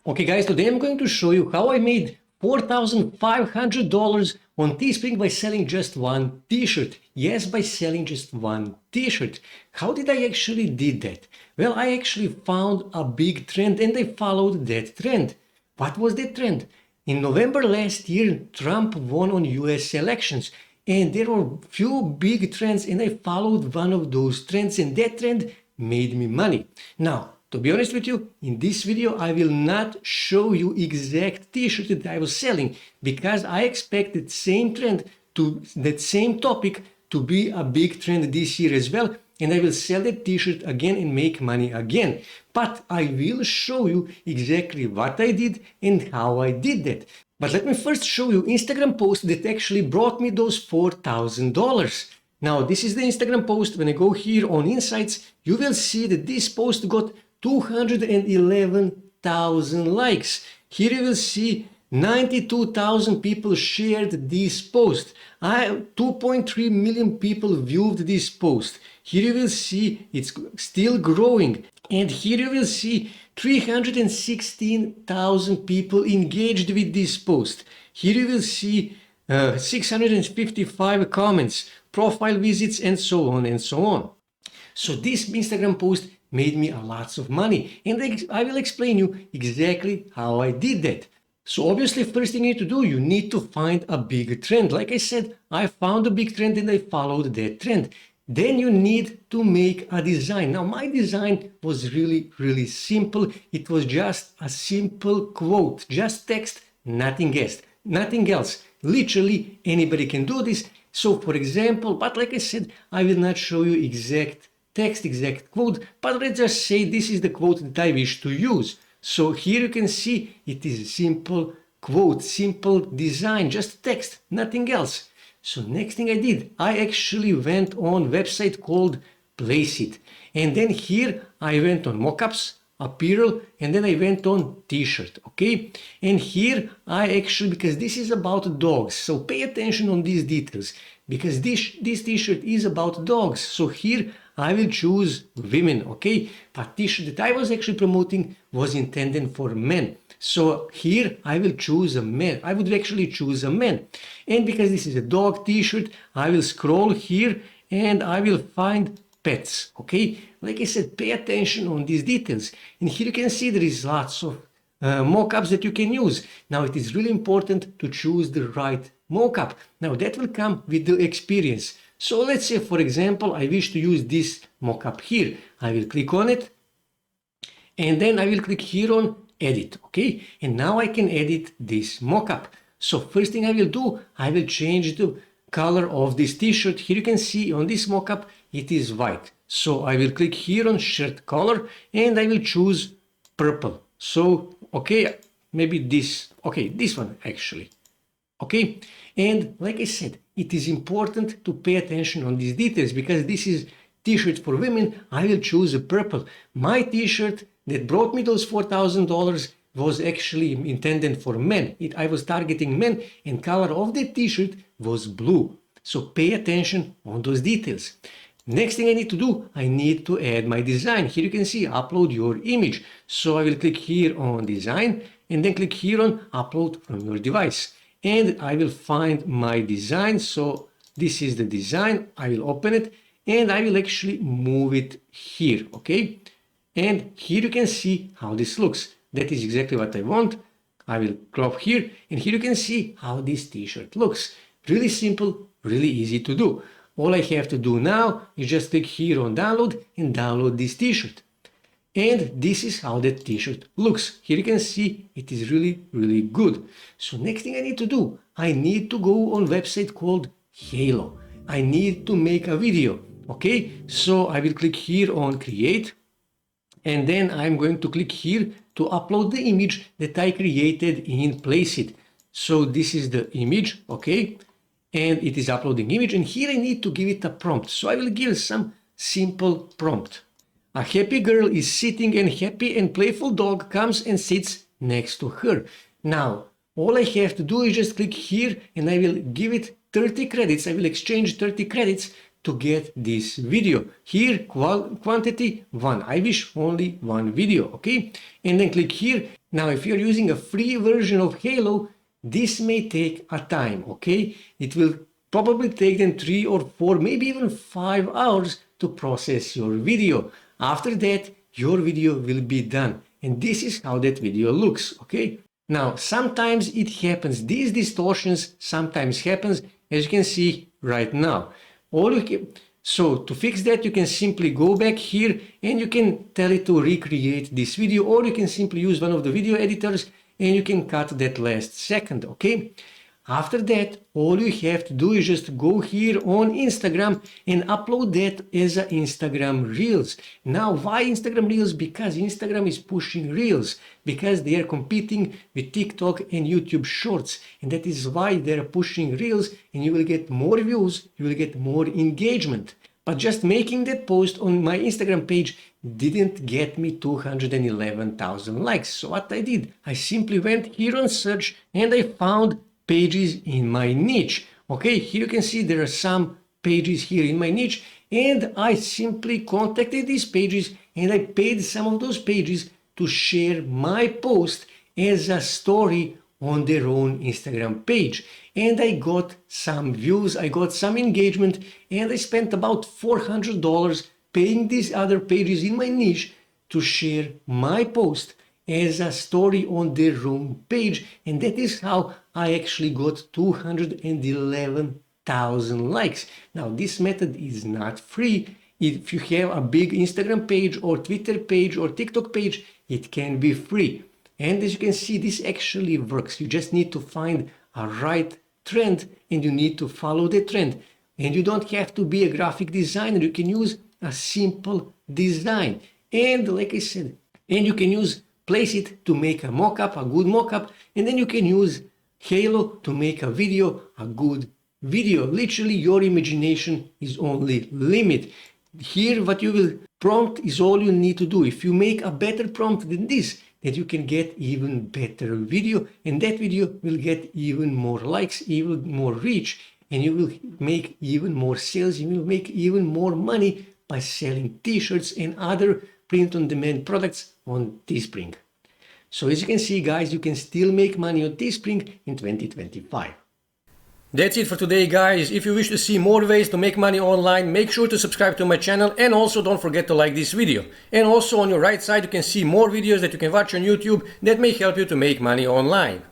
Okay guys, today I'm going to show you how I made $4,500 on Teespring by selling just one t-shirt. Yes, by selling just one t-shirt. How did I actually did that? Well, I actually found a big trend and I followed that trend. What was that trend? In November last year, Trump won on US elections and there were few big trends and I followed one of those trends and that trend made me money. Now, to be honest with you, in this video I will not show you exact t-shirt that I was selling because I expect that same trend that same topic to be a big trend this year as well, and I will sell that t-shirt again and make money again. But I will show you exactly what I did and how I did that. But let me first show you Instagram post that actually brought me those $4,000. Now this is the Instagram post. When I go here on Insights, you will see that this post got 211,000 likes. Here you will see 92,000 people shared this post. 2.3 million people viewed this post. Here you will see it's still growing. And here you will see 316,000 people engaged with this post. Here you will see 655 comments, profile visits, and so on and so on. So this Instagram post made me a lots of money, and I will explain you exactly how I did that. So obviously first thing you need to do, you need to find a big trend. Like I said, I found a big trend and I followed that trend. Then you need to make a design. Now my design was really simple. It was just a simple quote, just text, nothing else. Literally anybody can do this. So for example, but like I said, I will not show you exact text, exact quote, but let's just say this is the quote that I wish to use. So here you can see it is a simple quote, simple design, just text, nothing else. So next thing I did, I actually went on website called Place It. And then here I went on mockups, apparel, and then I went on t-shirt, okay? And here I actually, because this is about dogs, so pay attention on these details, because this t-shirt is about dogs. So here I will choose women, okay? But t-shirt that I was actually promoting was intended for men. So here I will choose a man. I would actually choose a man. And because this is a dog t-shirt, I will scroll here and I will find pets, okay? Like I said, pay attention on these details. And here you can see there is lots of mockups that you can use. Now it is really important to choose the right mockup. Now that will come with the experience. So let's say, for example, I wish to use this mockup here. I will click on it and then I will click here on edit, okay? And now I can edit this mockup. So first thing I will do, I will change the color of this t-shirt. Here you can see on this mockup, it is white. So I will click here on shirt color and I will choose purple. So, okay, maybe this, okay, this one actually. Okay, and like I said, it is important to pay attention on these details because this is t-shirt for women. I will choose a purple. My t-shirt that brought me those $4,000 was actually intended for men. I was targeting men and color of the t-shirt was blue. So pay attention on those details. Next thing I need to do, I need to add my design. Here you can see upload your image. So I will click here on design and then click here on upload from your device. And I will find my design. So this is the design. I will open it and I will actually move it here, okay? And here you can see how this looks. That is exactly what I want. I will crop here and here you can see how this t-shirt looks. Really simple, really easy to do. All I have to do now is just click here on download and download this t-shirt. And this is how that t-shirt looks. Here you can see it is really good. So next thing I need to do, I need to go on website called Halo. I need to make a video, okay? So I will click here on create and then I'm going to click here to upload the image that I created in Place It. So this is the image, okay? And it is uploading image and here I need to give it a prompt. So I will give some simple prompt. A happy girl is sitting and happy and playful dog comes and sits next to her. Now, all I have to do is just click here and I will give it 30 credits. I will exchange 30 credits to get this video. Here, quantity 1. I wish only one video, okay? And then click here. Now, if you're using a free version of Halo, this may take a time, okay? It will probably take them 3 or 4, maybe even 5 hours to process your video. After that, your video will be done. And this is how that video looks, okay? Now, sometimes it happens. These distortions sometimes happens, as you can see right now. So to fix that, you can simply go back here and you can tell it to recreate this video, or you can simply use one of the video editors and you can cut that last second, okay? After that, all you have to do is just go here on Instagram and upload that as a Instagram Reels. Now, why Instagram Reels? Because Instagram is pushing Reels, because they are competing with TikTok and YouTube Shorts. And that is why they are pushing Reels, and you will get more views, you will get more engagement. But just making that post on my Instagram page didn't get me 211,000 likes. So what I did, I simply went here on search and I found pages in my niche. Okay, here you can see there are some pages here in my niche, and I simply contacted these pages and I paid some of those pages to share my post as a story on their own Instagram page. And I got some views, I got some engagement, and I spent about $400 paying these other pages in my niche to share my post as a story on their own page. And that is how I actually got 211,000 likes. Now, this method is not free. If you have a big Instagram page or Twitter page or TikTok page, it can be free. And as you can see, this actually works. You just need to find a right trend and you need to follow the trend. And you don't have to be a graphic designer. You can use a simple design. And like I said, and you can place it to make a mockup, a good mockup, and then you can use Halo to make a video, a good video. Literally, your imagination is only limit. Here, what you will prompt is all you need to do. If you make a better prompt than this, that you can get even better video, and that video will get even more likes, even more reach, and you will make even more sales. You will make even more money by selling t-shirts and other print-on-demand products on Teespring. So as you can see, guys, you can still make money on Teespring in 2025. That's it for today, guys. If you wish to see more ways to make money online, make sure to subscribe to my channel, and also don't forget to like this video. And also on your right side, you can see more videos that you can watch on YouTube that may help you to make money online.